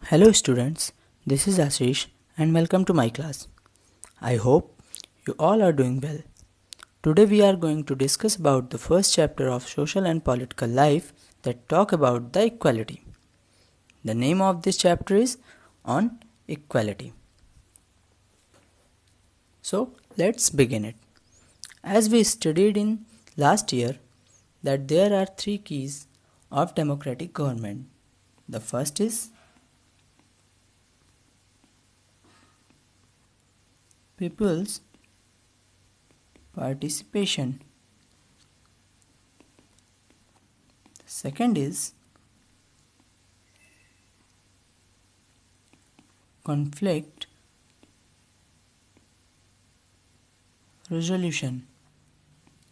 Hello students, this is Ashish and welcome to my class. I hope you all are doing well. Today we are going to discuss about the first chapter of social and political life that talk about the equality. The name of this chapter is on equality. So let's begin it. As we studied in last year that there are three keys of democratic government. The first is people's participation. Second is conflict resolution.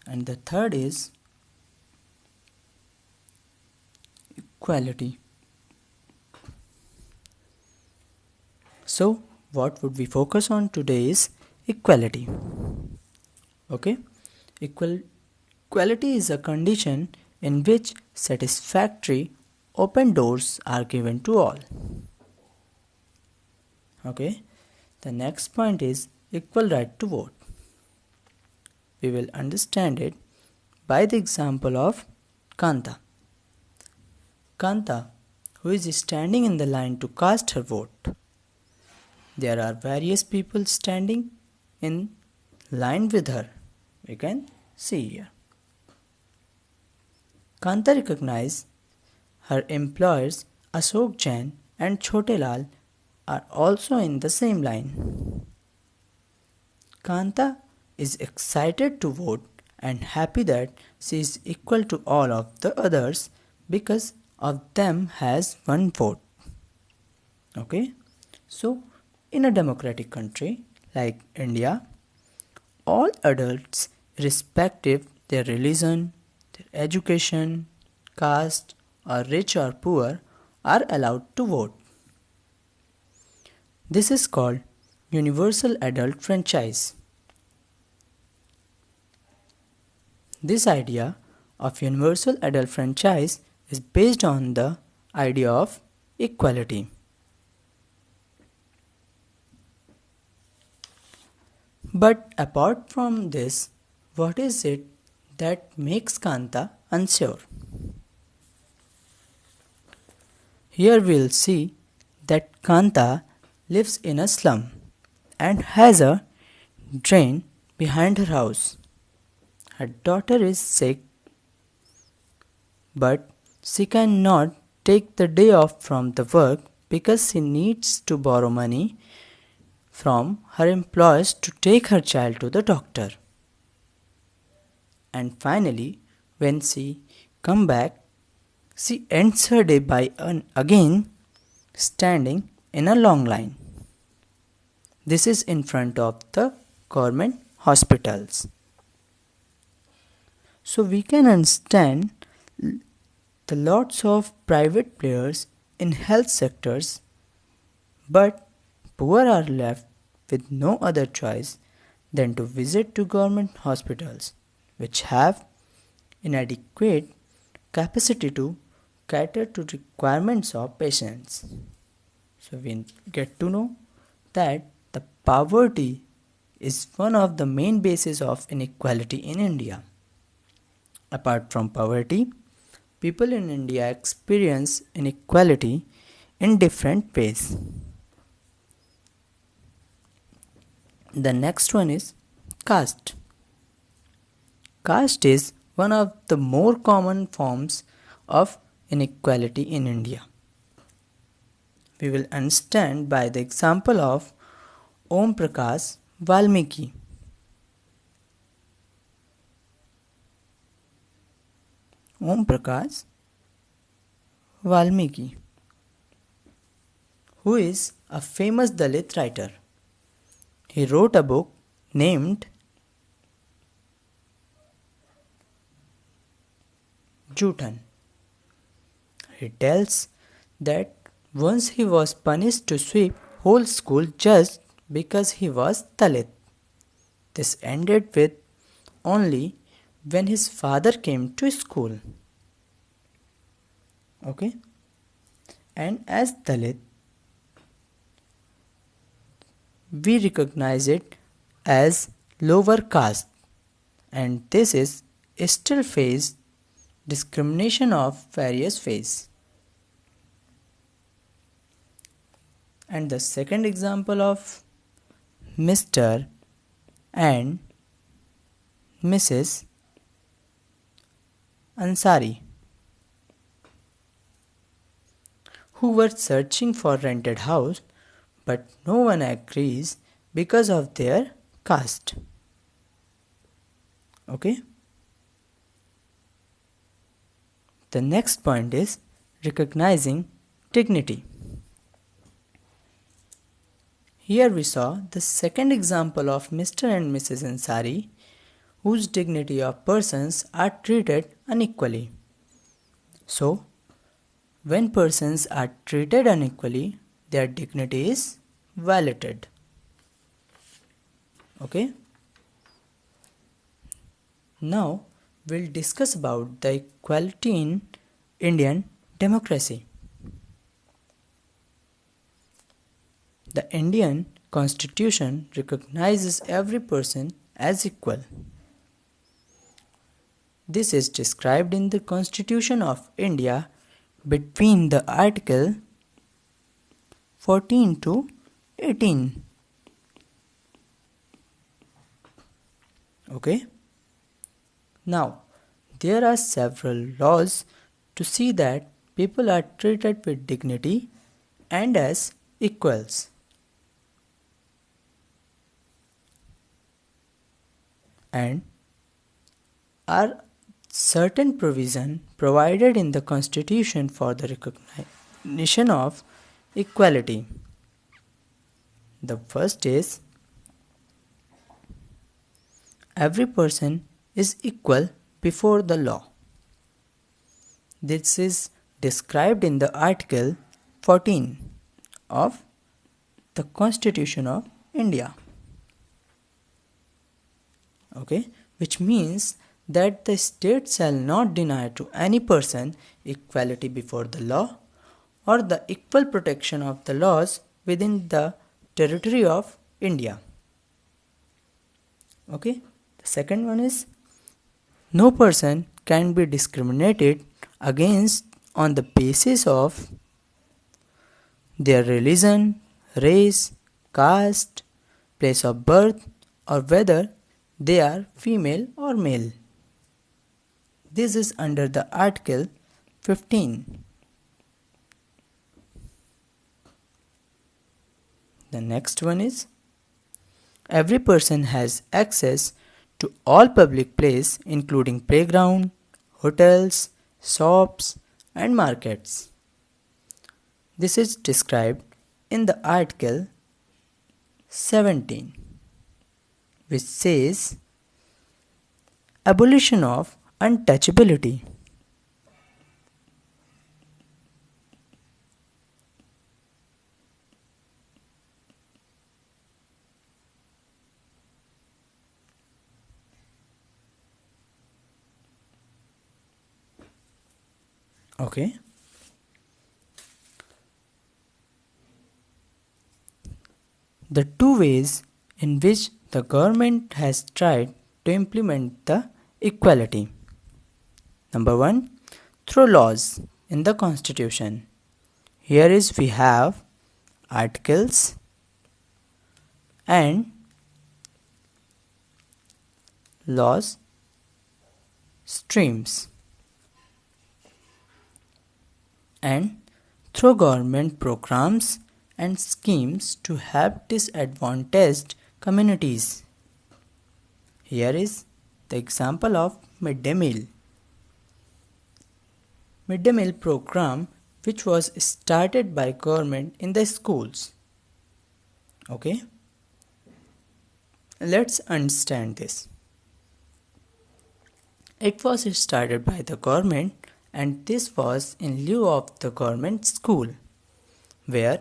And the third is equality. So, what would we focus on today is equality. Okay? Equality is a condition in which satisfactory open doors are given to all. Okay? The next point is equal right to vote. We will understand it by the example of Kanta. Kanta, who is standing in the line to cast her vote. There are various people standing in line with her. We can see here. Kanta recognizes her employers Ashok Jain and Chote Lal are also in the same line. Kanta is excited to vote and happy that she is equal to all of the others because of them has one vote. Okay? So, in a democratic country like India, all adults, irrespective their religion, their education, caste, or rich or poor, are allowed to vote. This is called universal adult franchise. This idea of universal adult franchise is based on the idea of equality. But apart from this, what is it that makes Kanta unsure? Here we'll see that Kanta lives in a slum and has a drain behind her house. Her daughter is sick, but she cannot take the day off from the work because she needs to borrow money from her employers to take her child to the doctor. And finally, when she comes back, she ends her day by again standing in a long line. This is in front of the government hospitals. So we can understand the lots of private players in health sectors, but poor are left with no other choice than to visit to government hospitals which have inadequate capacity to cater to requirements of patients. So we get to know that the poverty is one of the main bases of inequality in India. Apart from poverty, people in India experience inequality in different ways. The next one is caste. Caste is one of the more common forms of inequality in India. We will understand by the example of Om Prakash Valmiki. Om Prakash Valmiki, who is a famous Dalit writer. He wrote a book named Jutan. He tells that once he was punished to sweep whole school just because he was Dalit. This ended with only when his father came to school. Okay? And as Dalit, we recognize it as lower caste, and this is still face discrimination of various ways. And the second example of Mr. and Mrs. Ansari, who were searching for rented house, but no one agrees because of their caste. Okay? The next point is recognizing dignity. Here we saw the second example of Mr. and Mrs. Ansari, whose dignity of persons are treated unequally. So, when persons are treated unequally, their dignity is violated. Okay? Now, we'll discuss about the equality in Indian democracy. The Indian Constitution recognizes every person as equal. This is described in the Constitution of India between the Article 14 to 18. Okay? Now, there are several laws to see that people are treated with dignity and as equals. And are certain provision provided in the Constitution for the recognition of equality. The first is every person is equal before the law. This is described in the Article 14 of the Constitution of India. Okay, which means that the state shall not deny to any person equality before the law or the equal protection of the laws within the territory of India. Okay, the second one is no person can be discriminated against on the basis of their religion, race, caste, place of birth, or whether they are female or male. This is under the Article 15. The next one is every person has access to all public places including playground, hotels, shops and markets. This is described in the Article 17, which says abolition of untouchability. Okay. The two ways in which the government has tried to implement the equality. Number one, through laws in the Constitution. Here is we have articles and laws streams, and through government programs and schemes to help disadvantaged communities. Here is the example of midday meal. Midday meal program which was started by government in the schools. Okay? Let's understand this. It was started by the government and this was in lieu of the government school where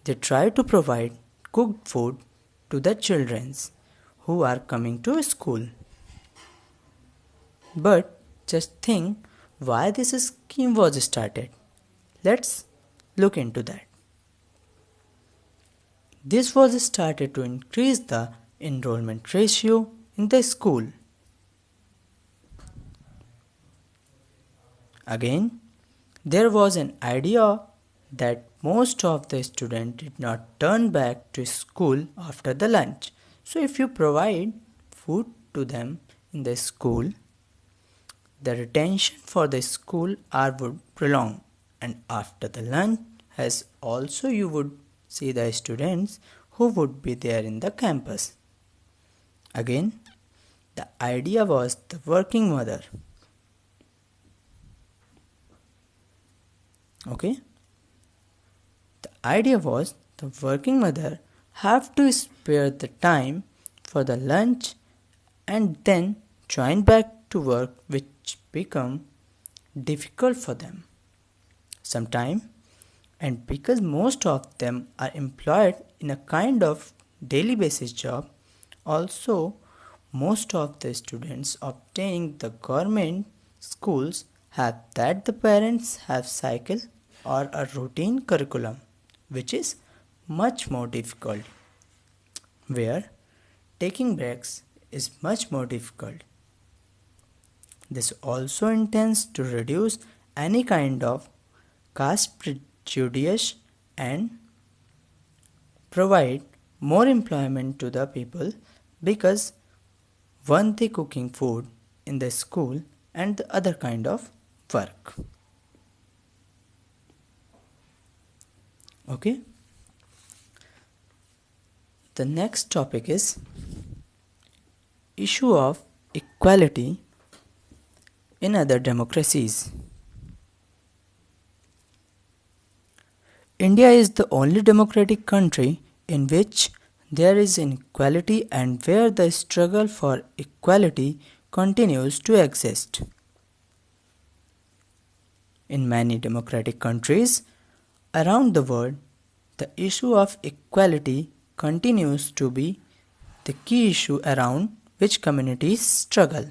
they try to provide cooked food to the children who are coming to school. But just think why this scheme was started. Let's look into that. This was started to increase the enrollment ratio in the school. Again, there was an idea that most of the students did not turn back to school after the lunch. So if you provide food to them in the school, the retention for the school hour would prolong, and after the lunch as also you would see the students who would be there in the campus. Again, the idea was the working mother. Okay? The idea was the working mother have to spare the time for the lunch and then join back to work, which become difficult for them sometime, and because most of them are employed in a kind of daily basis job, also most of the students obtaining the government schools have that the parents have cycle or a routine curriculum, which is much more difficult, where taking breaks is much more difficult. This also intends to reduce any kind of caste prejudice and provide more employment to the people, because one they cooking food in the school and the other kind of work. Okay. The next topic is issue of equality in other democracies. India is the only democratic country in which there is inequality and where the struggle for equality continues to exist. In many democratic countries around the world, the issue of equality continues to be the key issue around which communities struggle.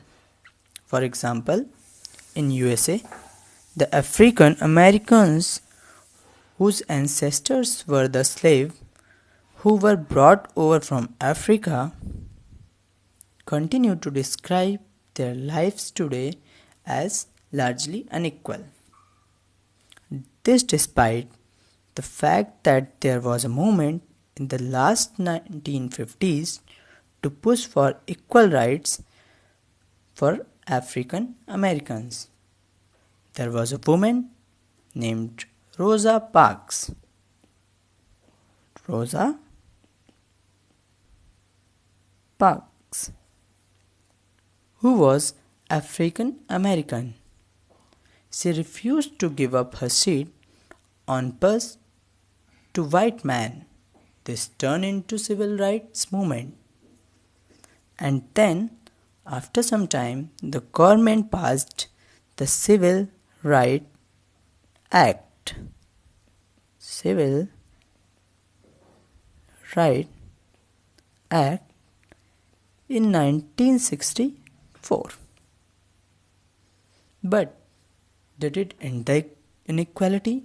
For example, in USA, the African Americans whose ancestors were the slaves who were brought over from Africa continue to describe their lives today as largely unequal. This despite the fact that there was a movement in the last 1950s to push for equal rights for African Americans. There was a woman named Rosa Parks. Rosa Parks, who was African American. She refused to give up her seat on bus to white man. This turned into civil rights movement. And then, after some time, the government passed the Civil Rights Act. Civil Rights Act in 1964. But did it end the inequality?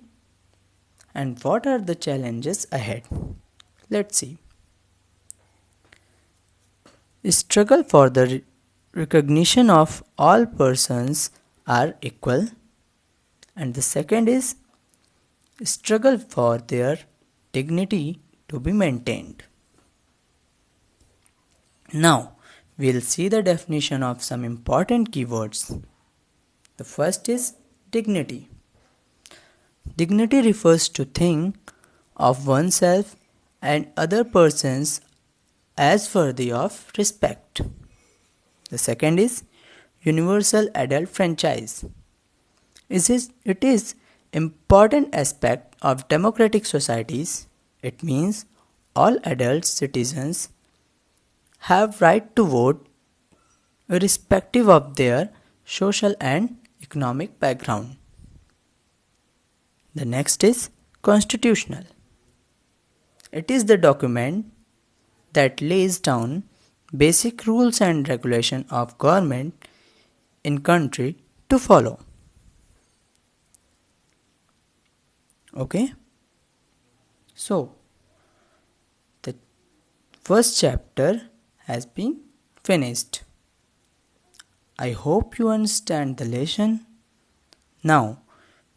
And what are the challenges ahead? Let's see. Struggle for the recognition of all persons are equal, and the second is struggle for their dignity to be maintained. Now, we'll see the definition of some important keywords. The first is dignity. Dignity refers to think of oneself and other persons as worthy of respect. The second is universal adult franchise. It is important aspect of democratic societies. It means all adult citizens have right to vote irrespective of their social and economic background. The next is constitutional. It is the document that lays down basic rules and regulation of government in country to follow. Okay? So, the First chapter has been finished. I hope you understand the lesson. Now,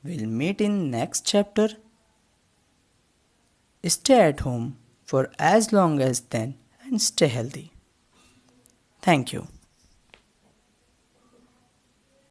we'll meet in next chapter. Stay at home for as long as then and stay healthy. Thank you.